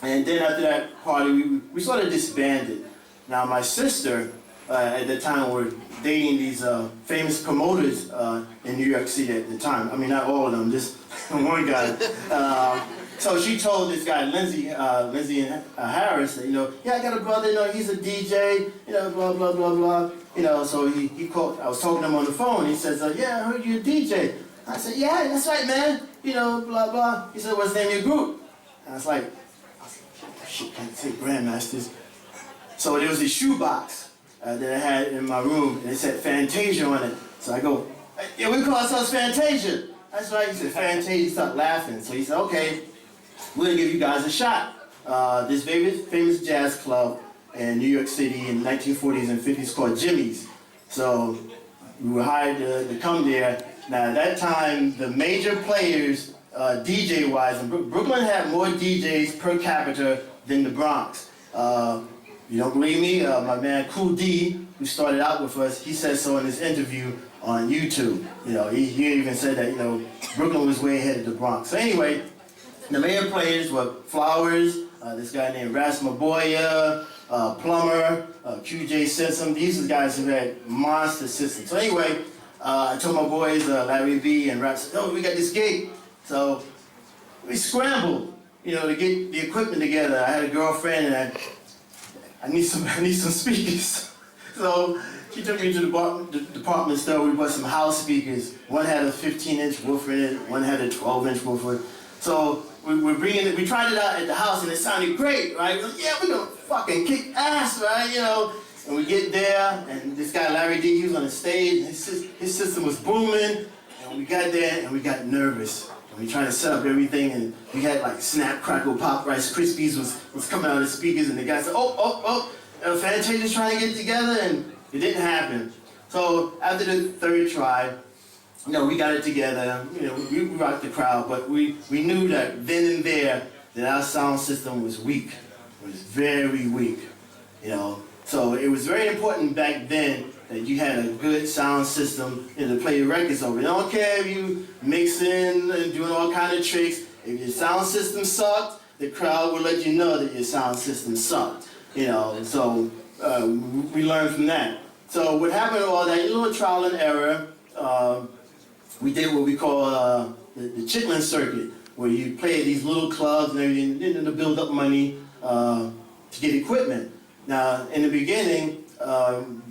And then after that party, we sort of disbanded. Now my sister, at the time, were dating these famous promoters in New York City at the time. I mean, not all of them, just one guy. So she told this guy, Lindsay Harris, that, yeah, I got a brother, he's a DJ, blah, blah, blah, blah. So he called, I was talking to him on the phone. He says, yeah, I heard you're a DJ. I said, yeah, that's right, man. Blah, blah. He said, what's the name of your group? And I was like, shit, can't say Grandmasters. So there was a shoebox that I had in my room, and it said Fantasia on it. So I go, yeah, we call ourselves Fantasia. That's right. He said, Fantasia. He started laughing. So he said, okay, we're going to give you guys a shot. This famous jazz club in New York City in the 1940s and 50s called Jimmy's. So we were hired to come there. Now, at that time, the major players, DJ-wise, and Brooklyn had more DJs per capita than the Bronx. You don't believe me? My man Cool D, who started out with us, he said so in his interview on YouTube. He even said that, Brooklyn was way ahead of the Bronx. So anyway, the major players were Flowers, this guy named Ras Maboya, Plummer, QJ Simpson. These are guys who had monster systems. So anyway, I told my boys, Larry B and Raps, oh, we got this gig. So we scrambled, to get the equipment together. I had a girlfriend and I need some speakers. So she took me to the department store. We bought some house speakers. One had a 15-inch woofer in it. One had a 12-inch woofer. So we tried it out at the house and it sounded great, right? We're like, yeah, we're gonna fucking kick ass, right? And we get there and this guy Larry D, he was on the stage. His system was booming. And we got there and we got nervous. We tried to set up everything, and we had like Snap, Crackle, Pop, Rice Krispies was coming out of the speakers, and the guy said, Fantasia's trying to get together, and it didn't happen. So after the third try, we got it together. We rocked the crowd, but we knew that then and there that our sound system was weak. It was very weak. So it was very important back then that you had a good sound system to play your records over. I don't care if you mixing and doing all kind of tricks. If your sound system sucked, the crowd will let you know that your sound system sucked. So we learned from that. So what happened all that, a little trial and error, we did what we call the chitlin circuit, where you play at these little clubs and everything to build up money to get equipment. Now, in the beginning,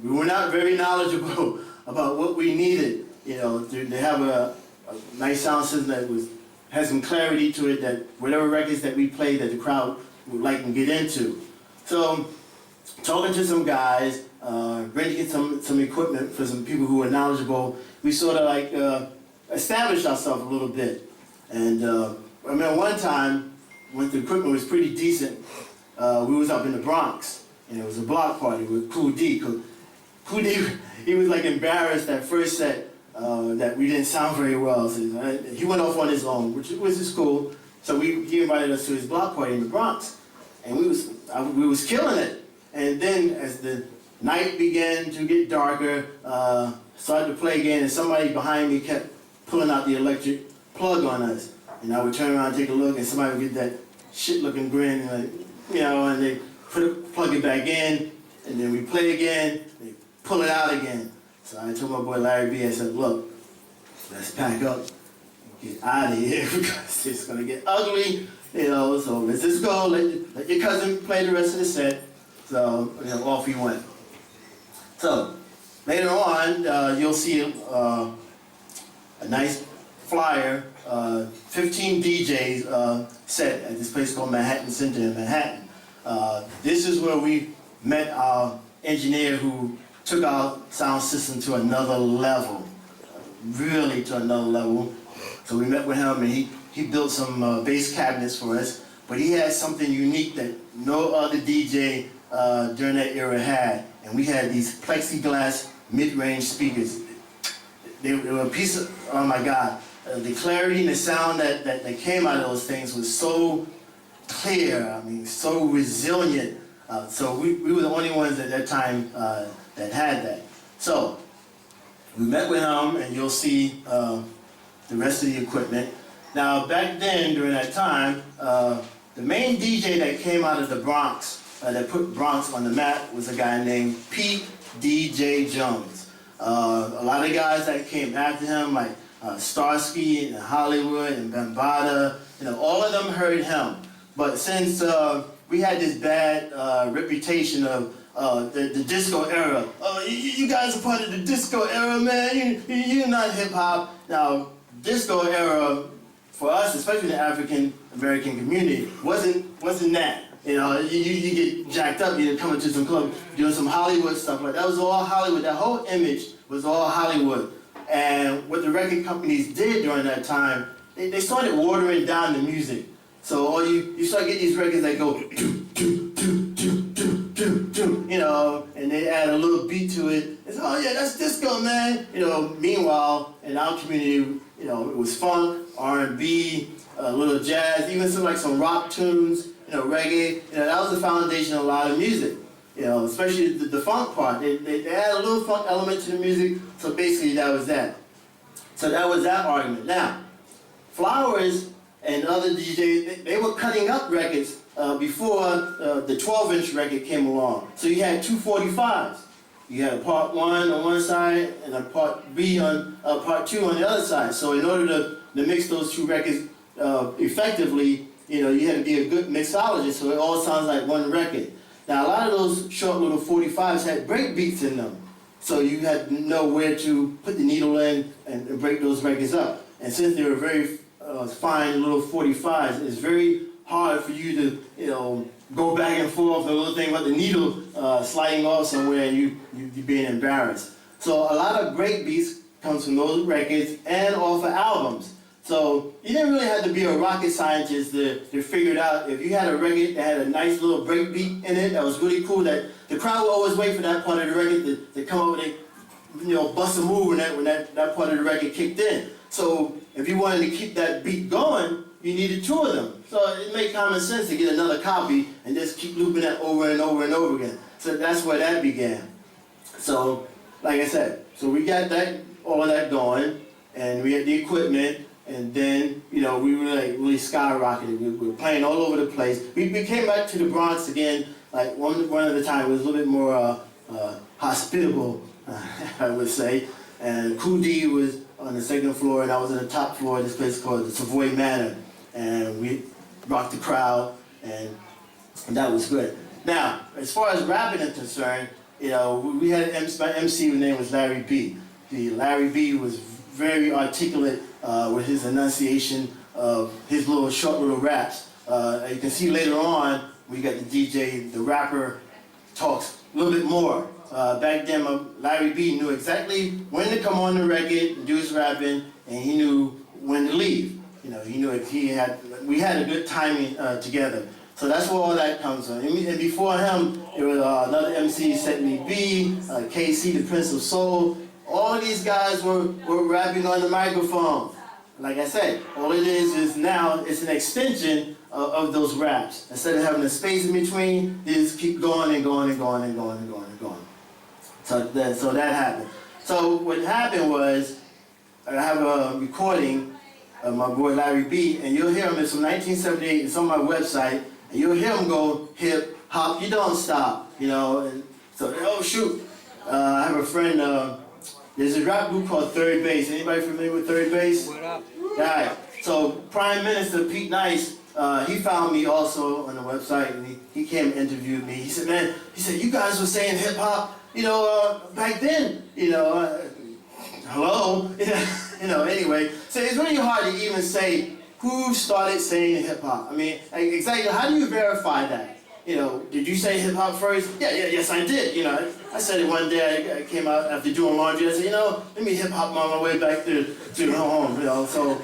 we were not very knowledgeable about what we needed, to have a nice sound system that had some clarity to it, that whatever records that we played that the crowd would like and get into. So, talking to some guys, renting some equipment for some people who were knowledgeable, we sort of like established ourselves a little bit. And I remember one time, when the equipment was pretty decent, we was up in the Bronx. And it was a block party with Cool D. Cool D, he was like embarrassed that first set that we didn't sound very well. So he went off on his own, which is cool. So he invited us to his block party in the Bronx, and we was killing it. And then as the night began to get darker, started to play again, and somebody behind me kept pulling out the electric plug on us. And I would turn around and take a look, and somebody would get that shit-looking grin, and they plug it back in, and then we play again, they pull it out again. So I told my boy Larry B, I said, look, let's pack up and get out of here because it's gonna get ugly, so let's just go, let your cousin play the rest of the set. So, off we went. So, later on, you'll see a nice flyer, 15 DJs set at this place called Manhattan Center in Manhattan. This is where we met our engineer who took our sound system to another level, really to another level. So we met with him and he built some bass cabinets for us, but he had something unique that no other DJ during that era had. And we had these plexiglass mid-range speakers. They were a piece of, oh my God, the clarity and the sound that came out of those things was so clear, so resilient. So we were the only ones at that time that had that. So we met with him, and you'll see the rest of the equipment. Now, back then, during that time, the the main DJ that came out of the Bronx, that put Bronx on the map, was a guy named Pete DJ Jones. A lot of guys that came after him, like Starsky and Hollywood and Bambaataa, all of them heard him. But since we had this bad reputation of the disco era, you guys are part of the disco era, man. You're not hip hop. Now, disco era for us, especially the African American community, wasn't that. You get jacked up, you're coming to some club, doing some Hollywood stuff like that. That was all Hollywood. That whole image was all Hollywood. And what the record companies did during that time, they started watering down the music. So you start getting these records that go do do do do do do do, and they add a little beat to it. It's oh yeah, that's disco, man. Meanwhile in our community, it was funk, R&B, a little jazz, even some rock tunes, reggae. That was the foundation of a lot of music. Especially the funk part. They add a little funk element to the music. So basically that was that. So that was that argument. Now, Flowers and other DJs, they were cutting up records before the 12-inch record came along. So you had 245s. You had a part 1 on one side and a part B on part 2 on the other side. So in order to mix those two records effectively, you had to be a good mixologist, so it all sounds like one record. Now a lot of those short little 45s had break beats in them. So you had to know where to put the needle in and break those records up. And since they were very fine little 45s, it's very hard for you to, go back and forth, the little thing about the needle sliding off somewhere and you being embarrassed. So a lot of break beats comes from those records and off of albums. So you didn't really have to be a rocket scientist to figure it out. If you had a record that had a nice little break beat in it that was really cool, that the crowd would always wait for that part of the record to come up and bust a move when that part of the record kicked in. So if you wanted to keep that beat going, you needed 2 of them. So it made common sense to get another copy and just keep looping that over and over and over again. So that's where that began. So, like I said, so we got all of that going, and we had the equipment, and then, we really skyrocketed. We were playing all over the place. We came back to the Bronx again, like one at a time. It was a little bit more hospitable, I would say. And Kool D was on the 2nd floor, and I was on the top floor of this place called the Savoy Manor. And we rocked the crowd, and that was good. Now, as far as rapping is concerned, we had my MC, whose name was Larry B. Larry B was very articulate with his enunciation of his short little raps. You can see later on, we got the DJ, the rapper talks a little bit more. Back then, Larry B knew exactly when to come on the record and do his rapping, and he knew when to leave. He knew we had a good timing together. So that's where all that comes from. And before him, there was another MC, Setney B, KC, the Prince of Soul. All these guys were rapping on the microphone. Like I said, all it is now it's an extension of those raps. Instead of having a space in between, they just keep going and going and going and going and going and going. So that happened. So what happened was, I have a recording of my boy Larry B, and you'll hear him, it's from 1978, it's on my website, and you'll hear him go, hip, hop, you don't stop, and so, oh shoot, I have a friend, there's a rap group called Third Base. Anybody familiar with Third Base? What up? Right. So Prime Minister Pete Nice, he found me also on the website, and he came and interviewed me. He said, man, you guys were saying hip hop, back then, hello, anyway. So it's really hard to even say who started saying hip hop. I mean, exactly, how do you verify that? Did you say hip hop first? Yes, I did. I said it one day. I came out after doing laundry. I said, let me hip hop on my way back to home. So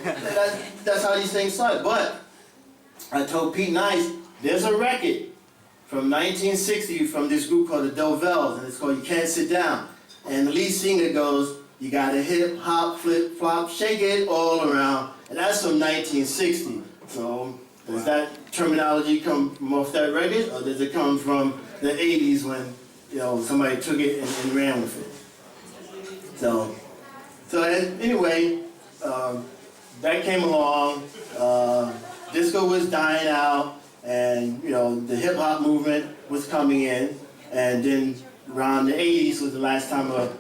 that's how these things start. But I told Pete Nice, there's a record from 1960 from this group called the Dovels, and it's called You Can't Sit Down. And the lead singer goes, you gotta hip hop, flip flop, shake it all around, and that's from 1960. So. Does that terminology come from off that record, or does it come from the 80s when somebody took it and ran with it? So anyway, that came along. Disco was dying out, and you know the hip hop movement was coming in, and then around the 80s was the last time of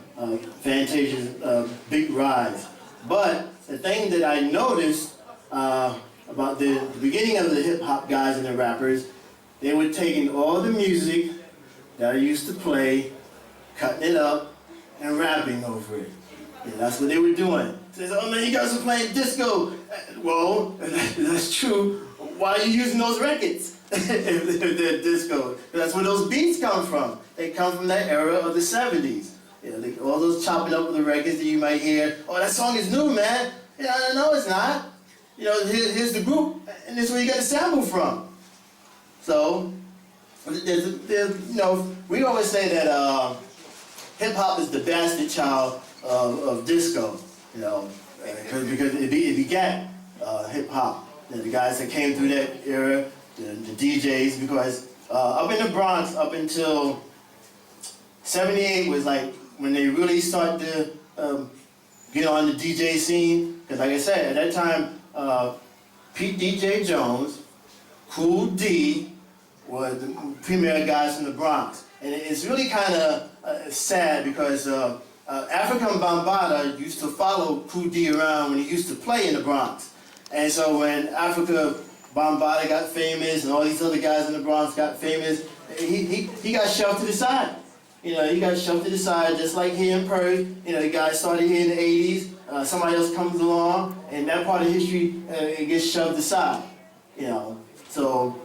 Fantasia's big rise. But the thing that I noticed about the beginning of the hip hop guys and the rappers, they were taking all the music that I used to play, cutting it up, and rapping over it. Yeah, that's what they were doing. They said, oh man, you guys are playing disco. Well, that's true. Why are you using those records if they're disco? That's where those beats come from. They come from that era of the 70s. You know, all those chopping up of the records that you might hear. Oh, that song is new, man. Yeah, no, it's not. You know, here's the group, and this is where you get the sample from. So, you know, we always say that hip-hop is the bastard child of disco, you know, because it begat hip-hop. You know, the guys that came through that era, the DJs, because up in the Bronx, up until 78 was like when they really started to get on the DJ scene. Because like I said, at that time, Pete DJ Jones, Cool D were the premier guys from the Bronx. And it's really kind of sad because African Bambaataa used to follow Cool D around when he used to play in the Bronx. And so when Africa Bambaataa got famous and all these other guys in the Bronx got famous, he got shoved to the side. You know, he got shoved to the side just like here in Perth. You know, the guys started here in the 80s, somebody else comes along, and that part of history, it gets shoved aside. You know, so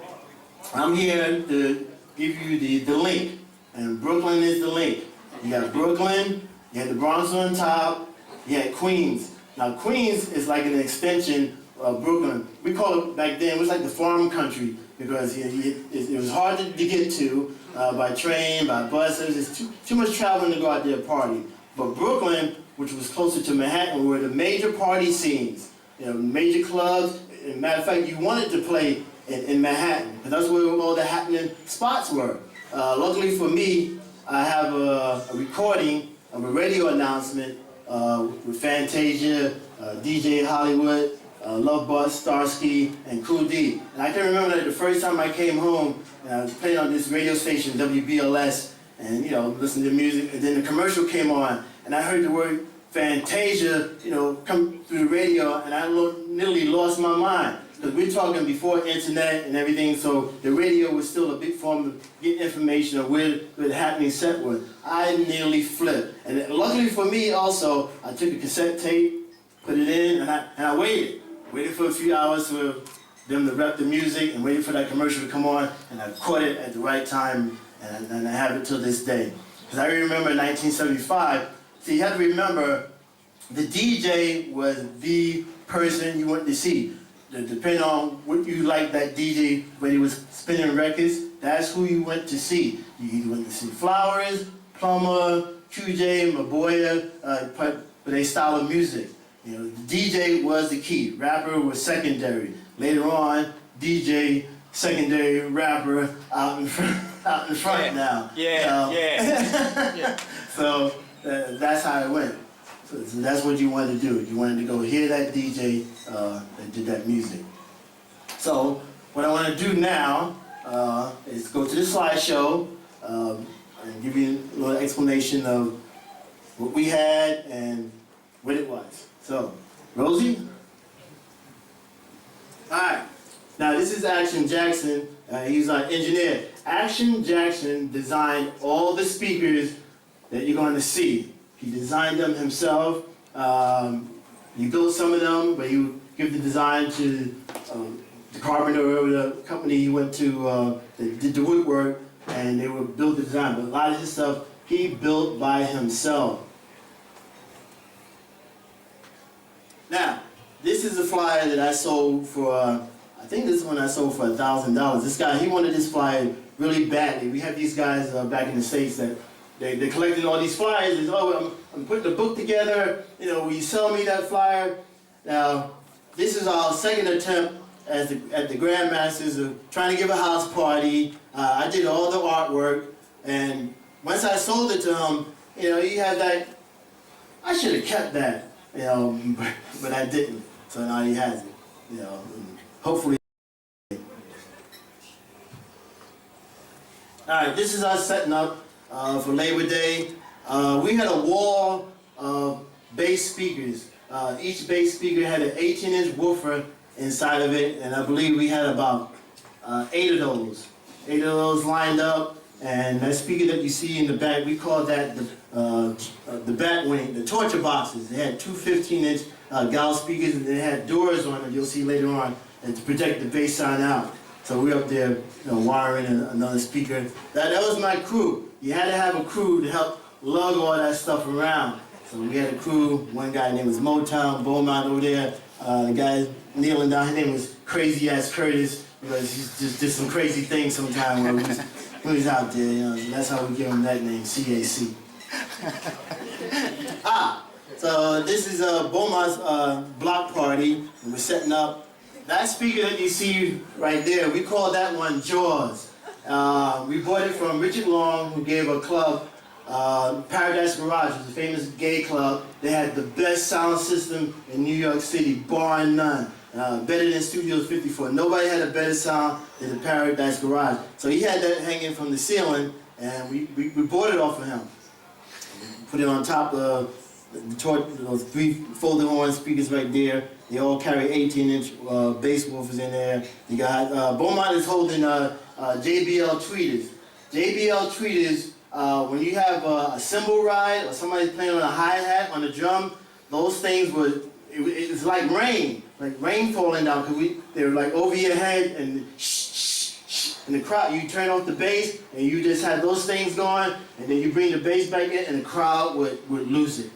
I'm here to give you the link, and Brooklyn is the link. You got Brooklyn, you had the Bronx on top, you had Queens. Now Queens is like an extension of Brooklyn. We call it back then, it was like the farm country because it was hard to get to by train, by bus. There was just too much traveling to go out there and party. But Brooklyn, which was closer to Manhattan, were the major party scenes. You know, major clubs. As a matter of fact, you wanted to play in Manhattan because that's where all the happening spots were. Luckily for me, I have a recording of a radio announcement with Fantasia, DJ Hollywood, Love Bus, Starsky, and Cool D. And I can remember that the first time I came home, and I was playing on this radio station, WBLS, and you know, listening to music, and then the commercial came on, and I heard the word Fantasia, you know, come through the radio, and I literally lost my mind. Because we're talking before internet and everything, so the radio was still a big form of getting information of where the happening set was. I nearly flipped. And luckily for me also, I took a cassette tape, put it in, and I waited. Waited for a few hours for them to rep the music and waited for that commercial to come on, and I caught it at the right time, and I have it till this day. Because I remember in 1975, see, you have to remember, the DJ was the person you went to see. Depending on what you like that DJ when he was spinning records, that's who you went to see. You either went to see Flowers, Plummer, QJ, Maboya, but their style of music. You know, the DJ was the key. Rapper was secondary. Later on, DJ, secondary, rapper, out in front now. Yeah. So that's how it went. So that's what you wanted to do. You wanted to go hear that DJ that did that music. So what I want to do now is go to the slideshow and give you a little explanation of what we had and what it was. So, Rosie? All right. Now this is Action Jackson. He's our engineer. Action Jackson designed all the speakers that you're going to see. He designed them himself. He built some of them, but he would give the design to the carpenter or the company he went to that did the woodwork, and they would build the design. But a lot of this stuff he built by himself. Now, this is a flyer that I sold for, I think this one I sold for $1,000. This guy, he wanted this flyer really badly. We have these guys back in the States that they're collecting all these flyers. They say, oh, I'm putting a book together. You know, will you sell me that flyer? Now, this is our second attempt at the Grandmasters of trying to give a house party. I did all the artwork, and once I sold it to him, you know, he had that, I should have kept that, you know, but I didn't. So now he has it, you know, and hopefully. Alright, this is us setting up for Labor Day. We had a wall of bass speakers. Each bass speaker had an 18-inch woofer inside of it, and I believe we had about 8 of those. 8 of those lined up, and that speaker that you see in the back, we call that the back wing, the torture boxes. They had two 15-inch gal speakers, and they had doors on it, you'll see later on, and to protect the bass sound out. So we're up there, wiring another speaker. That was my crew. You had to have a crew to help lug all that stuff around. So we had a crew. One guy named was Motown, Beaumont over there. The guy kneeling down, his name was Crazy Ass Curtis, because he just did some crazy things sometime when he was out there. That's how we give him that name, CAC. So this is Beaumont's block party, and we're setting up. That speaker that you see right there, we call that one Jaws. We bought it from Richard Long, who gave a club, Paradise Garage, was a famous gay club. They had the best sound system in New York City, bar none. Better than Studios 54. Nobody had a better sound than the Paradise Garage. So he had that hanging from the ceiling, and we bought it off of him. Put it on top of those 3 folding horn speakers right there. They all carry 18-inch bass woofers in there. You got Beaumont is holding JBL tweeters. JBL tweeters, when you have a cymbal ride or somebody playing on a hi-hat on the drum, those things it's like rain falling down, because they were like over your head, and and the crowd, you turn off the bass and you just have those things going, and then you bring the bass back in and the crowd would lose it.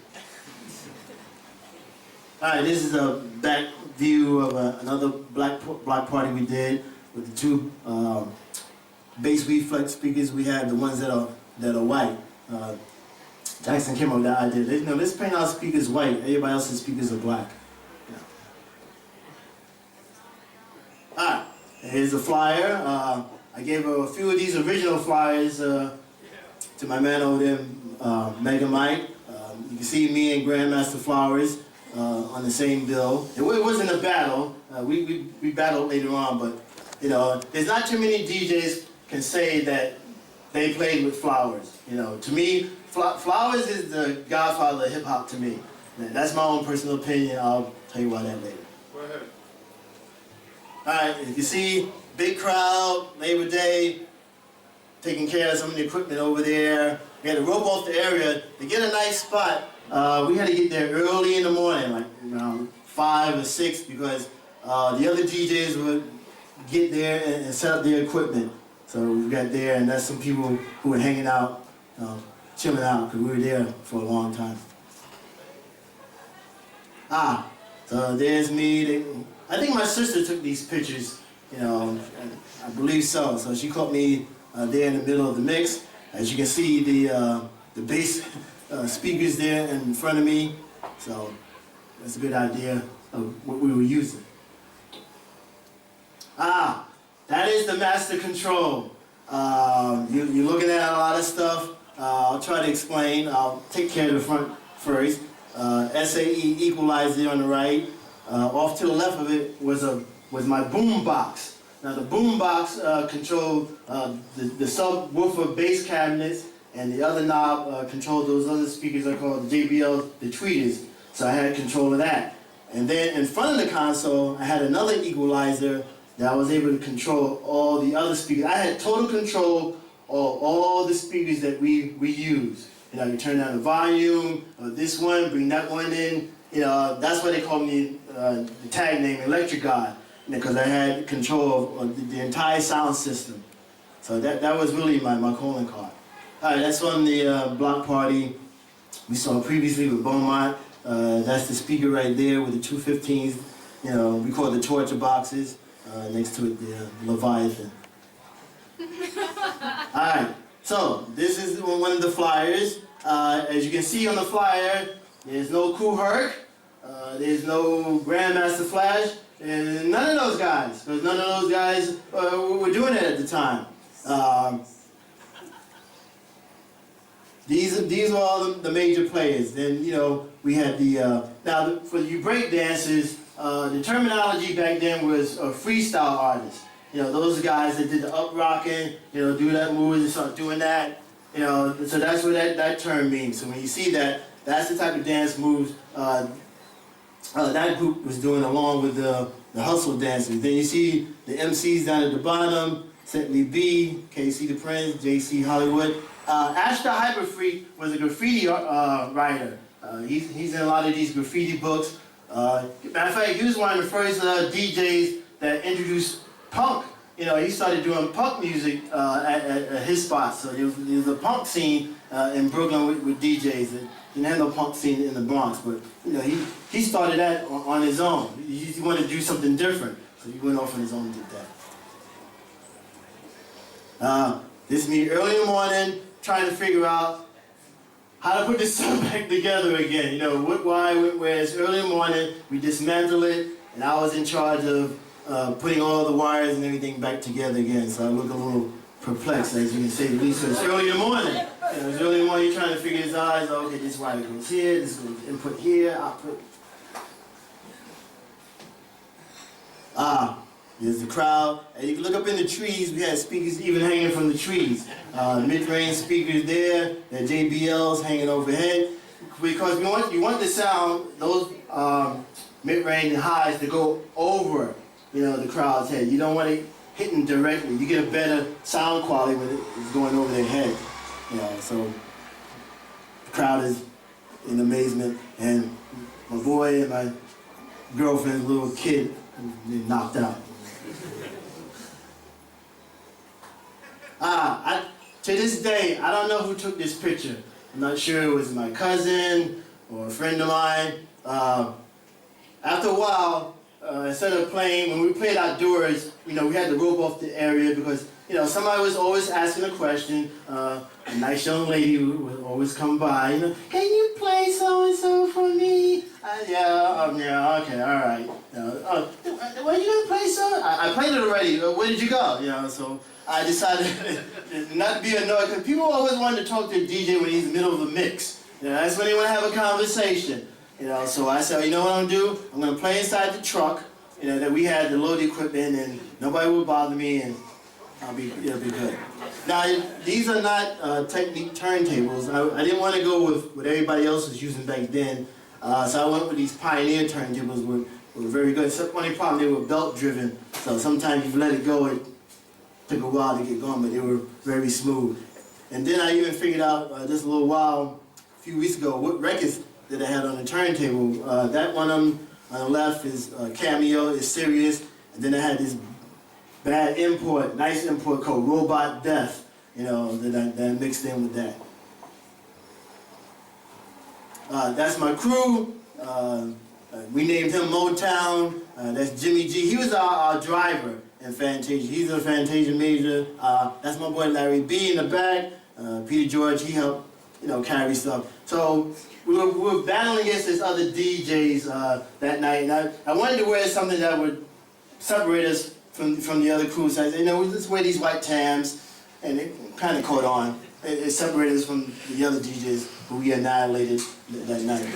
Alright, this is a back view of another block party we did with the 2 bass reflex speakers. We had the ones that are white. Jackson came up with that idea. Let's paint our speakers white. Everybody else's speakers are black. Yeah. Alright, here's a flyer. I gave a few of these original flyers to my man over there, Mega Mike. You can see me and Grandmaster Flowers on the same bill. It wasn't a battle. We battled later on, but there's not too many DJs can say that they played with Flowers. To me, Flowers is the godfather of hip hop to me. That's my own personal opinion. I'll tell you why that later. Go ahead. All right, you can see big crowd, Labor Day, taking care of some of the equipment over there. We had to rope off the area to get a nice spot. We had to get there early in the morning, like around 5 or 6, because the other DJs would get there and set up their equipment. So we got there, and that's some people who were hanging out, chilling out, because we were there for a long time. So there's me. I think my sister took these pictures, I believe so. So she caught me there in the middle of the mix. As you can see, the bass speakers there in front of me. So that's a good idea of what we were using. That is the master control. You're looking at a lot of stuff. I'll try to explain. I'll take care of the front first. SAE equalizer on the right. Off to the left of it was my boom box. Now the boom box controlled the subwoofer bass cabinets, and the other knob controlled those other speakers I call the JBL, the tweeters. So I had control of that. And then in front of the console, I had another equalizer that I was able to control all the other speakers. I had total control of all the speakers that we use. You turn down the volume of this one, bring that one in. That's why they call me the tag name Electric God, because I had control of the entire sound system. So that was really my calling card. All right, that's on the block party we saw previously with Beaumont. That's the speaker right there with the 215s. We call it the torture boxes. Next to it, the Leviathan. All right, so this is one of the flyers. As you can see on the flyer, there's no Kool Herc, there's no Grandmaster Flash, and none of those guys, because none of those guys were doing it at the time. These are all the major players. Then we had the for you break dancers. The terminology back then was a freestyle artist. You know, those guys that did the up rocking, you know, do that move and start doing that. You know, so that's what that term means. So when you see that, that's the type of dance moves that group was doing along with the hustle dancers. Then you see the MCs down at the bottom, Setley B, KC the Prince, JC Hollywood. Ashton Hyperfreak was a graffiti writer. He's in a lot of these graffiti books. Matter of fact, he was one of the first DJs that introduced punk. You know, he started doing punk music at his spot. So there was a punk scene in Brooklyn with DJs. He didn't have no punk scene in the Bronx, but you know, he started that on his own. He wanted to do something different, so he went off on his own and did that. This is me early in the morning trying to figure out how to put this stuff back together again. You know, why, where it's early in the morning, we dismantle it, and I was in charge of putting all the wires and everything back together again. So I look a little perplexed, as you can say, at least. So it's early in the morning. You know, it's early in the morning, you're trying to figure this out. Okay, this wire goes here, this goes input here, output. There's the crowd. And you can look up in the trees, we had speakers even hanging from the trees. Mid-range speakers there, the JBLs hanging overhead. Because you want the sound, those mid-range and highs to go over, you know, the crowd's head. You don't want it hitting directly. You get a better sound quality when it's going over their head. You know, so the crowd is in amazement, and my boy and my girlfriend's little kid knocked out. To this day, I don't know who took this picture. I'm not sure it was my cousin or a friend of mine. After a while, instead of playing, when we played outdoors, you know, we had to rope off the area because, you know, somebody was always asking a question. A nice young lady would always come by, you know, can you play so-and-so for me? Yeah, okay, all right. Were you gonna play so? I played it already. Where did you go? You know, so I decided not to be annoyed because people always wanted to talk to a DJ when he's in the middle of a mix. You know, that's when they want to have a conversation. You know, so I said, you know what I'm gonna do? I'm gonna play inside the truck. You know, that we had to load the equipment and nobody will bother me and it'll be good. Now, these are not Technique turntables. I didn't want to go with what everybody else was using back then. So I went with these Pioneer turntables, were very good. Except only problem, they were belt driven. So sometimes you let it go, it took a while to get going, but they were very smooth. And then I even figured out just a little while, a few weeks ago, what records that I had on the turntable. That one on the left is Cameo, is Sirius, and then I had this bad import, nice import called Robot Death, you know, that I mixed in with that. That's my crew. We named him Motown. That's Jimmy G. He was our driver in Fantasia. He's a Fantasia major. That's my boy Larry B in the back. Peter George, he helped, you know, carry stuff. So we were battling against this other DJs that night, and I wanted to wear something that would separate us from the other crew. So I said, you know, let's wear these white Tams, and it kind of caught on. It separated us from the other DJs who we annihilated that night.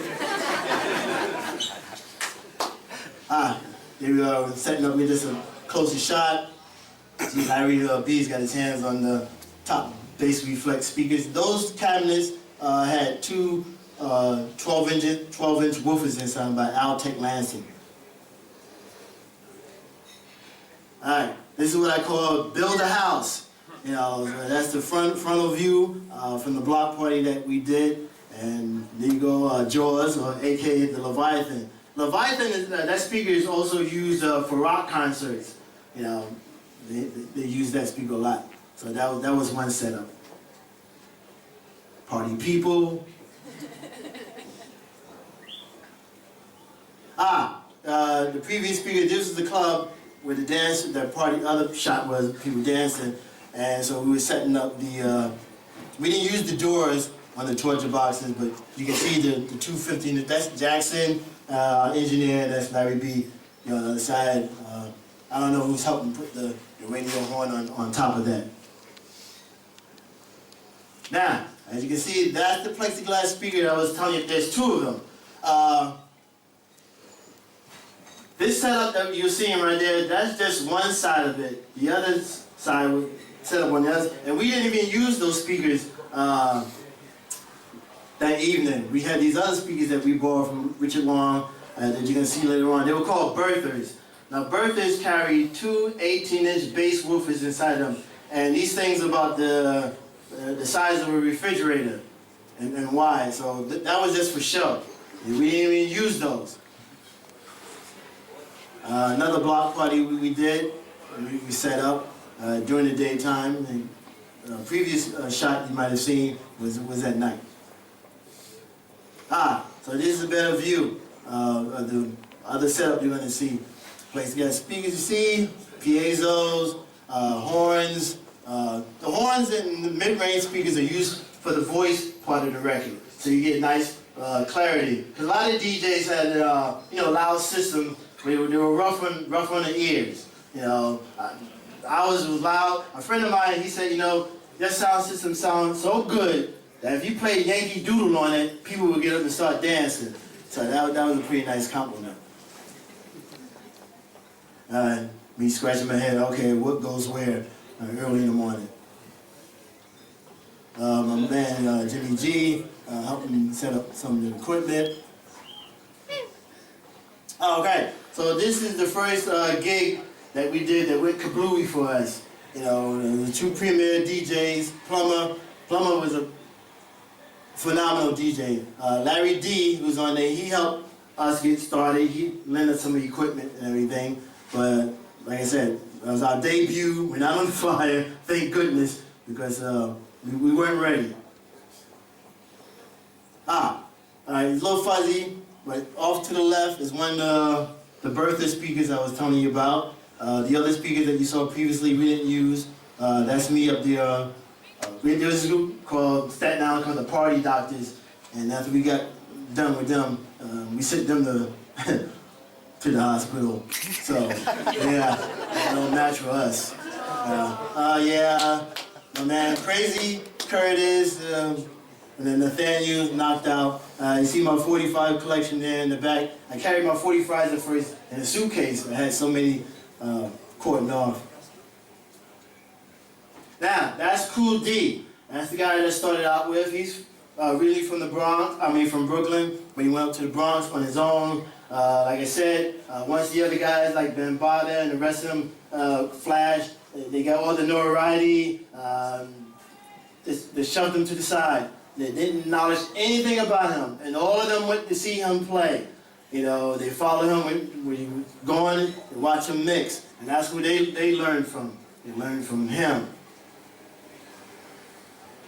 There we are, setting up with just a closer shot. See, Larry B's got his hands on the top bass reflex speakers. Those cabinets had two 12-inch woofers inside by Altec Lansing. All right, this is what I call build a house. You know, that's the frontal view from the block party that we did. And there you go, Jaws, or AKA the Leviathan. Leviathan, that speaker is also used for rock concerts. You know, they use that speaker a lot. So that was one setup. Party people. The previous speaker, this was the club where the dance, the party, other shot was people dancing. And so we were setting up the, we didn't use the doors on the torture boxes, but you can see the 250, that's Jackson, engineer, that's Larry B, you know, on the other side. I don't know who's helping put the radio horn on top of that. Now, as you can see, that's the plexiglass speaker that I was telling you, there's two of them. this setup that you're seeing right there, that's just one side of it. The other side was set up on the other, and we didn't even use those speakers that evening. We had these other speakers that we borrowed from Richard Long that you're gonna see later on. They were called Berthers. Now Berthers carry two 18-inch bass woofers inside them, and these things are about the size of a refrigerator and wide. So that was just for show. We didn't even use those. Another block party we did, we set up during the daytime. The previous shot you might have seen was at night. So this is a better view of the other setup you're going to see. Place got speakers you see, piezos, horns. The horns and the mid-range speakers are used for the voice part of the record, so you get nice clarity. Because a lot of DJs had loud systems. They were rough on the ears. Ours was loud. A friend of mine, he said, your sound system sounds so good that if you play Yankee Doodle on it, people would get up and start dancing. So that was a pretty nice compliment. Me scratching my head, okay, what goes where early in the morning. My man Jimmy G helped me set up some of the equipment. Okay, so this is the first gig that we did that went kablooey for us. The two premier DJs, Plummer was a phenomenal DJ. Larry D, who was on there, he helped us get started. He lent us some of the equipment and everything. But like I said, it was our debut. We're not on the flyer, thank goodness, because we weren't ready. All right, it's a little fuzzy, but off to the left is one of the Bertha speakers I was telling you about. The other speakers that you saw previously we didn't use. That's me up there. There was a group called Staten Island called the Party Doctors, and after we got done with them, we sent them to the hospital. So yeah, no match for us. Yeah, my man Crazy Curtis, and then Nathaniel knocked out. You see my 45 collection there in the back. I carried my 45s at first in a suitcase. I had so many cordoned off. Now, that's Cool D. That's the guy that I started out with. He's really from the Bronx, from Brooklyn, but he went up to the Bronx on his own. Like I said, once the other guys like Ben Bada and the rest of them flashed, they got all the notoriety, they shoved him to the side. They didn't acknowledge anything about him, and all of them went to see him play. They followed him when he was going, they watch him mix, and that's who they learned from. They learned from him.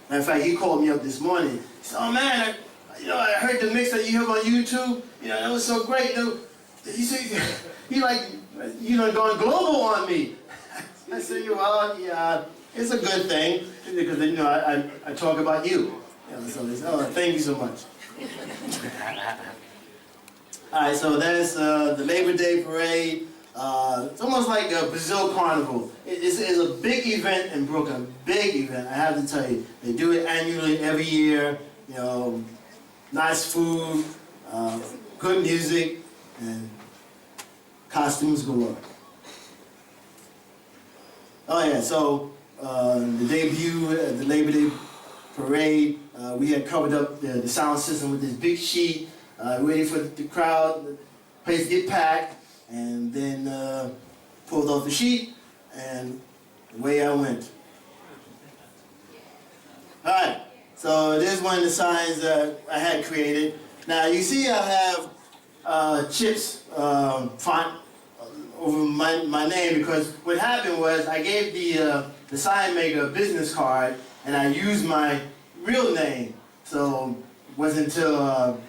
Matter of fact, he called me up this morning. He said, "Oh man, I heard the mix that you have on YouTube. That was so great. He said, going global on me." I said, "Well, yeah, it's a good thing because I talk about you." So thank you so much. All right, so that's the Labor Day parade. It's almost like a Brazil Carnival. It's a big event in Brooklyn, big event, I have to tell you. They do it annually every year, nice food, good music, and costumes galore. Oh yeah, so the debut, the Labor Day parade, we had covered up the sound system with this big sheet, waiting for the crowd, the place to get packed. And then pulled off the sheet, and away I went. All right, so there's one of the signs that I had created. Now you see I have chips font over my name because what happened was I gave the sign maker a business card, and I used my real name. So it wasn't until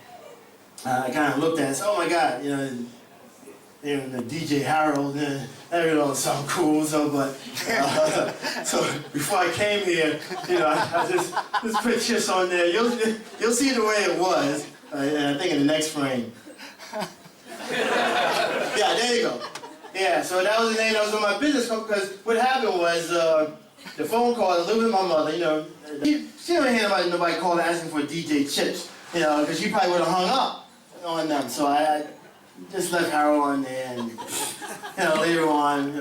I kind of looked at it and said, "Oh my God, the DJ Harold, that really don't sound cool." So before I came here, I just put chips on there. You'll see the way it was. I think in the next frame. Yeah, there you go. Yeah, so that was the name that was on my business card because what happened was the phone call. I lived with my mother. She didn't hear nobody calling asking for DJ chips. Because she probably would have hung up on them. So I just left Harold on there, and later on,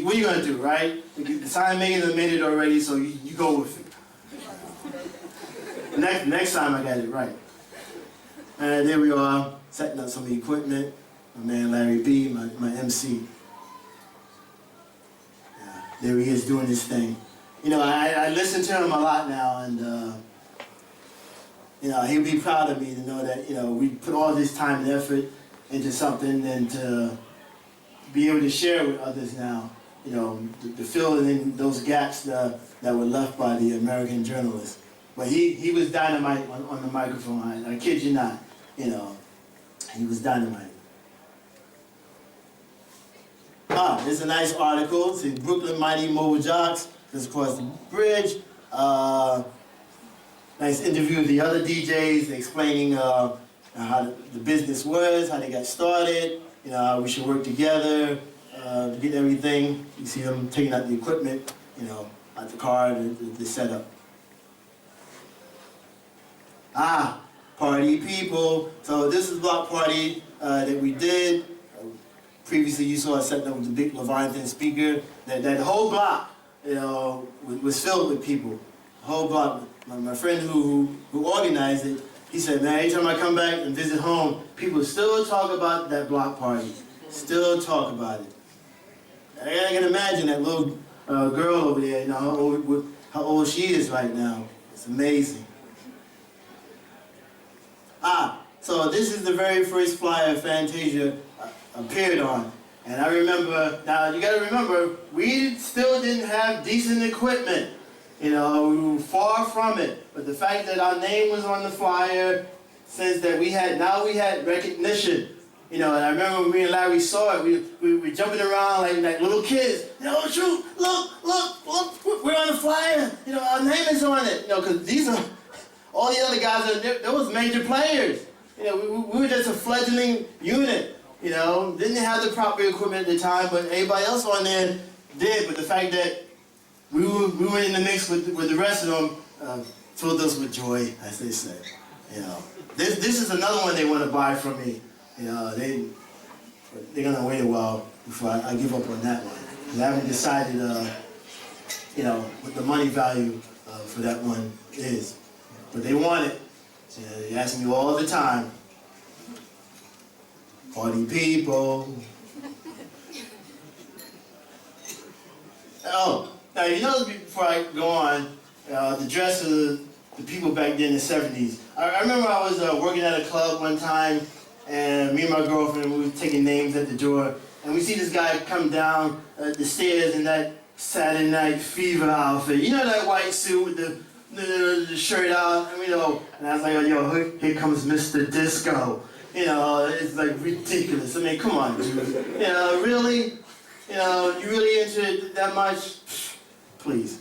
what are you gonna do, right? The sign maker made it already, so you go with it. Next time I got it right. And there we are, setting up some equipment. My man Larry B, my MC. Yeah, there he is doing his thing. I listen to him a lot now, and he'll be proud of me to know that we put all this time and effort into something, and to be able to share with others now. To fill in those gaps that were left by the American journalists. But he was dynamite on the microphone. I kid you not. He was dynamite. There's a nice article. It's Brooklyn Mighty Mobile Jocks just across the bridge. Nice interview with the other DJs explaining how the business was, how they got started, how we should work together to get everything. You see them taking out the equipment, out the car, the setup. Party people. So this is a block party that we did. Previously you saw us setting up with the big Leviathan speaker. That whole block, was filled with people. The whole block. My friend who organized it, he said, man, every time I come back and visit home, people still talk about that block party. Still talk about it. I can imagine that little girl over there, how old she is right now. It's amazing. So this is the very first flyer Fantasia appeared on. And I remember, now you gotta remember, we still didn't have decent equipment. We were far from it. But the fact that our name was on the flyer says that we had recognition. And I remember when me and Larry saw it, we were jumping around like little kids. Shoot, look, we're on the flyer. Our name is on it. Because these are, all the other guys, there was major players. We were just a fledgling unit. Didn't have the proper equipment at the time, but everybody else on there did. But the fact that we were in the mix with the rest of them filled us with joy, as they say. This is another one they want to buy from me. They're gonna wait a while before I give up on that one. And I haven't decided, what the money value for that one is. But they want it. They ask me all the time. Party people. Now, before I go on, the dress of the people back then in the 70s. I remember I was working at a club one time, and me and my girlfriend, we were taking names at the door, and we see this guy come down the stairs in that Saturday Night Fever outfit. That white suit with the shirt out, and I was like, yo, here comes Mr. Disco. It's like ridiculous. I mean, come on, dude. Really? You really into it that much? Please.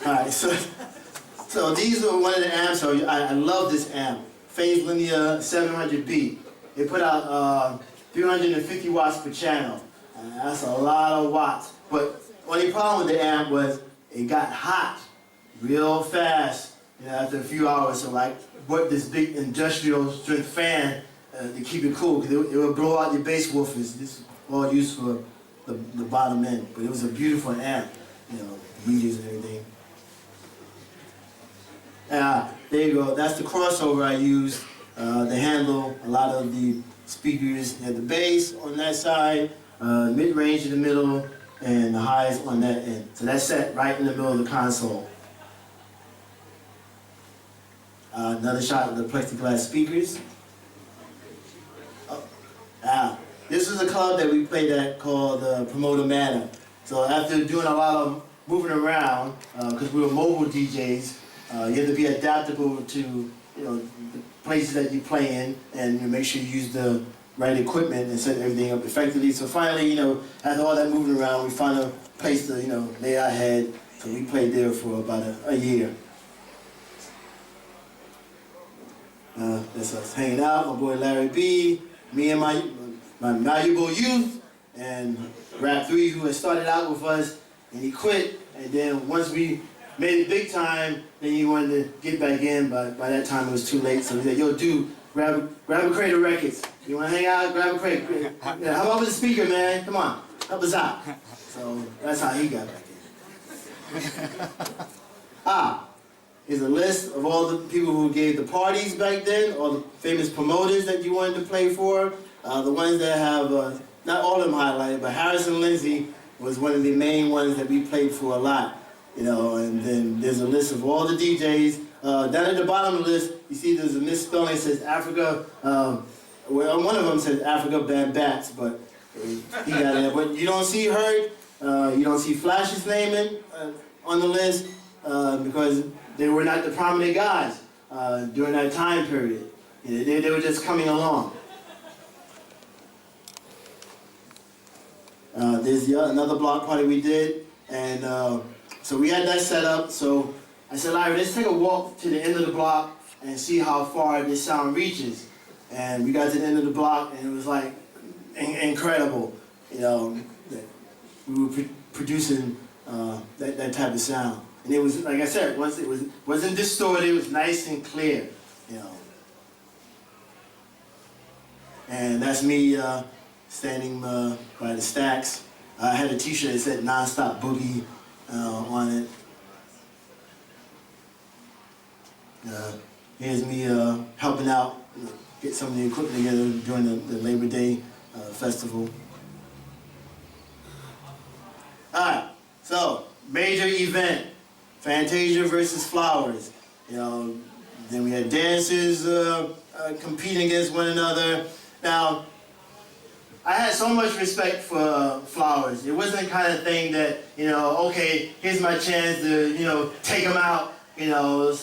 All right, so these are one of the amps. So I love this amp, Phase Linear 700B. They put out 350 watts per channel. That's a lot of watts. But only problem with the amp was it got hot real fast. After a few hours, so I bought this big industrial strength fan to keep it cool, because it would blow out your bass woofers. This is all used for the bottom end. But it was a beautiful amp, meters and everything. There you go. That's the crossover I used to handle a lot of the speakers at the bass on that side, mid-range in the middle, and the highs on that end. So that's set right in the middle of the console. Another shot of the plexiglass speakers. This is a club that we played at called Promoter Manor. So after doing a lot of moving around, because we were mobile DJs, you have to be adaptable to the places that you play in, and make sure you use the right equipment and set everything up effectively. So finally, after all that moving around, we found a place to lay our head. So we played there for about a year. That's us hanging out, my boy Larry B, me and my valuable youth, and Rap 3, who had started out with us, and he quit. And then once we made it big time, then he wanted to get back in, but by that time it was too late. So he said, yo, dude, grab a crate of records. You want to hang out? Grab a crate. Yeah, how about with the speaker, man? Come on, help us out. So that's how he got back in. Here's a list of all the people who gave the parties back then, all the famous promoters that you wanted to play for. The ones that have, not all of them highlighted, but Harrison Lindsay was one of the main ones that we played for a lot. You know, and then there's a list of all the DJs. Down at the bottom of the list, you see there's a misspelling. It says Africa, well, one of them says Africa Bambats, but he got it. But you don't see Hurt, you don't see Flash's name on the list because they were not the prominent guys during that time period. You know, they were just coming along. There's another block party we did, and so we had that set up. So I said, Larry, let's take a walk to the end of the block and see how far this sound reaches. And we got to the end of the block, and it was like incredible, you know, that we were producing that type of sound. And it was, like I said, once it wasn't distorted, it was nice and clear, you know. And that's me standing by the stacks. I had a T-shirt that said "Non-Stop Boogie" on it. Here's me helping out, get some of the equipment together during the Labor Day festival. All right, so major event, Fantasia versus Flowers. You know, then we had dancers competing against one another. Now, I had so much respect for Flowers. It wasn't the kind of thing that, you know, okay, here's my chance to, you know, take him out, you know,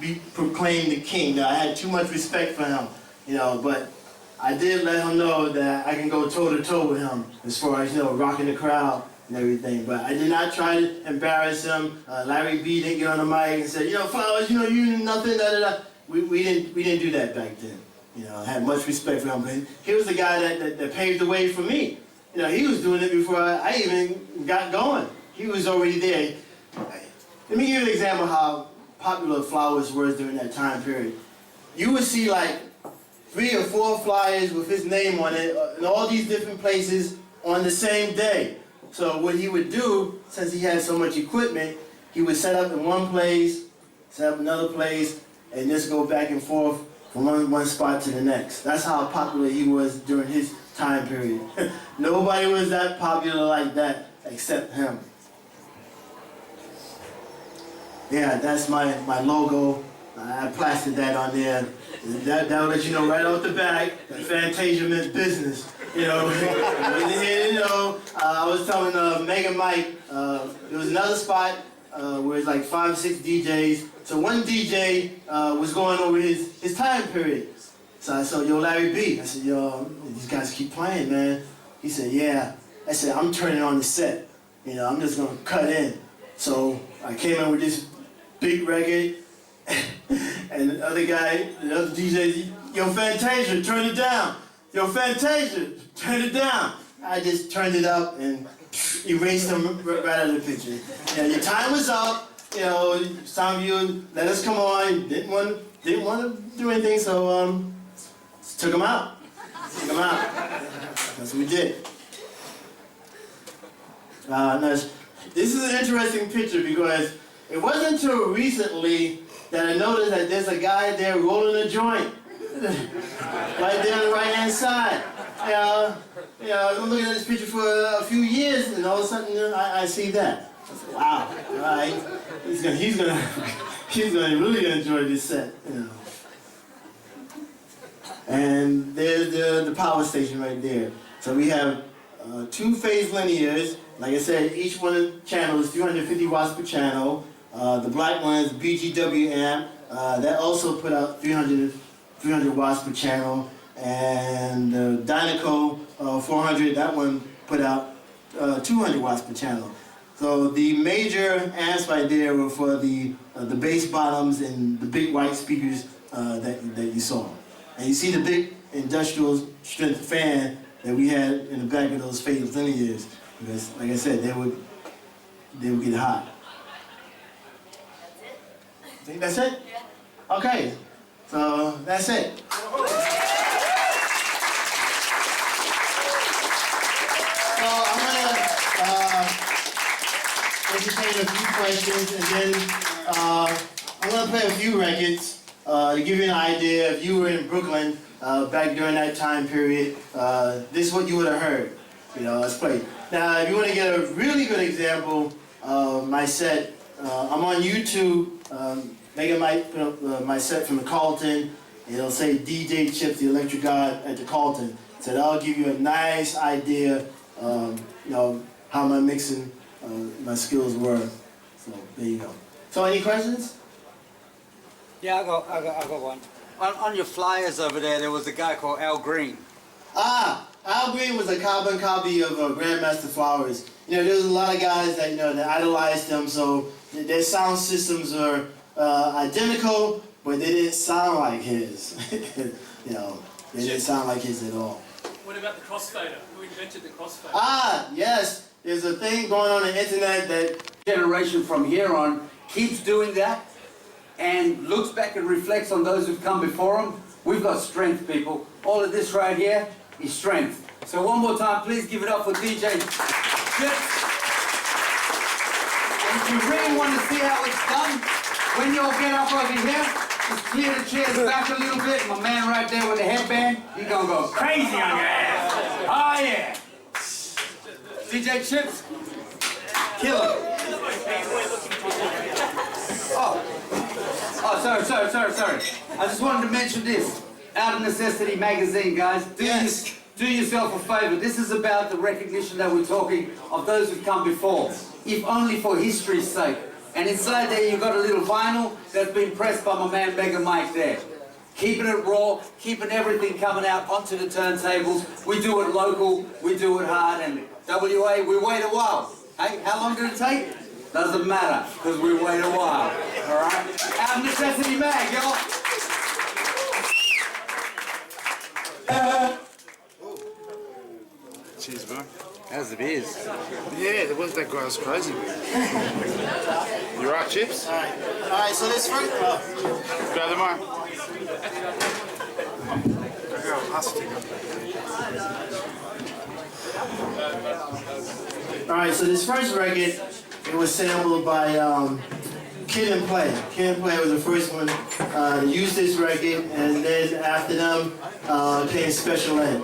be proclaimed the king. Now, I had too much respect for him, you know, but I did let him know that I can go toe-to-toe with him as far as, you know, rocking the crowd and everything. But I did not try to embarrass him. Larry B didn't get on the mic and say, you know, Flowers, you know, you nothing, da-da-da. We didn't do that back then. You know, I had much respect for him, but he was the guy that paved the way for me. You know, he was doing it before I even got going. He was already there. Let me give you an example of how popular Flowers was during that time period. You would see like 3 or 4 flyers with his name on it in all these different places on the same day. So what he would do, since he had so much equipment, he would set up in one place, set up another place, and just go back and forth from one spot to the next. That's how popular he was during his time period. Nobody was that popular like that except him. Yeah, that's my logo. I plastered that on there. That'll let you know right off the bat that Fantasia meant business. You know, I was telling Meg and Mike, there was another spot where it's like 5 or 6 DJs. So one DJ was going over his time period. So I said, yo, Larry B. I said, yo, these guys keep playing, man. He said, yeah. I said, I'm turning on the set. You know, I'm just gonna cut in. So I came in with this big record, and the other guy, the other DJ, yo, Fantasia, turn it down. Yo, Fantasia, turn it down. I just turned it up and erased them right out of the picture. You know, your time was up. You know, some of you let us come on. Didn't want to do anything, so took them out. Took them out. That's what we did. Now, this is an interesting picture because it wasn't until recently that I noticed that there's a guy there rolling a joint. Right there on the right-hand side. You know, I've been looking at this picture for a few years, and all of a sudden I see that. I said, wow, all right, he's really gonna enjoy this set, you know. And there's the power station right there. So we have 2 phase linears. Like I said, each one of the channels is 350 watts per channel. The black one is BGW amp. That also put out 300 watts per channel. And Dynaco 400, that one put out 200 watts per channel. So the major amps right there were for the bass bottoms and the big white speakers that you saw. And you see the big industrial strength fan that we had in the back of those phase linears. Because, like I said, they would get hot. That's it. Think that's it? Yeah. Okay. So that's it. So I'm gonna entertain a few questions, and then I'm gonna play a few records to give you an idea. If you were in Brooklyn back during that time period, this is what you would have heard. You know, let's play. Now, if you want to get a really good example of my set, I'm on YouTube. Megan might put up my set from the Carlton. It'll say DJ Chips, the Electric God at the Carlton. So that'll give you a nice idea, you know, how my mixing, my skills were. So there you go. So any questions? Yeah, I got one. On your flyers over there was a guy called Al Green. Al Green was a carbon copy of Grandmaster Flowers. You know, there's a lot of guys that, you know, that idolized him, so their sound systems are identical, but they didn't sound like his. You know, they didn't sound like his at all. What about the crossfader? Who invented the crossfader? Yes. There's a thing going on the internet that generation from here on keeps doing that and looks back and reflects on those who've come before them. We've got strength, people. All of this right here is strength. So one more time, please give it up for DJ Chips. And if you really want to see how it's done, when you all get up over here, just clear the chairs back a little bit. My man right there with the headband, he's gonna go crazy on your ass. Oh yeah. DJ Chips, kill him. Oh, sorry. I just wanted to mention this. Out of Necessity magazine, guys. Do yourself a favor. This is about the recognition that we're talking of those who've come before, if only for history's sake. And inside there, you've got a little vinyl that's been pressed by my man Mega Mike there. Keeping it raw, keeping everything coming out onto the turntables. We do it local, we do it hard, and WA, we wait a while. Hey, how long did it take? Doesn't matter, because we wait a while. All right? Out of Necessity mag, y'all. Cheers, bro. How's the beers? Yeah, there was that guy was crazy. You right, Chips? All right, so this first, Grab the mic. all right, so this first record, it was sampled by Kid and Play. Kid and Play was the first one to use this record, and then after them came Special Ed.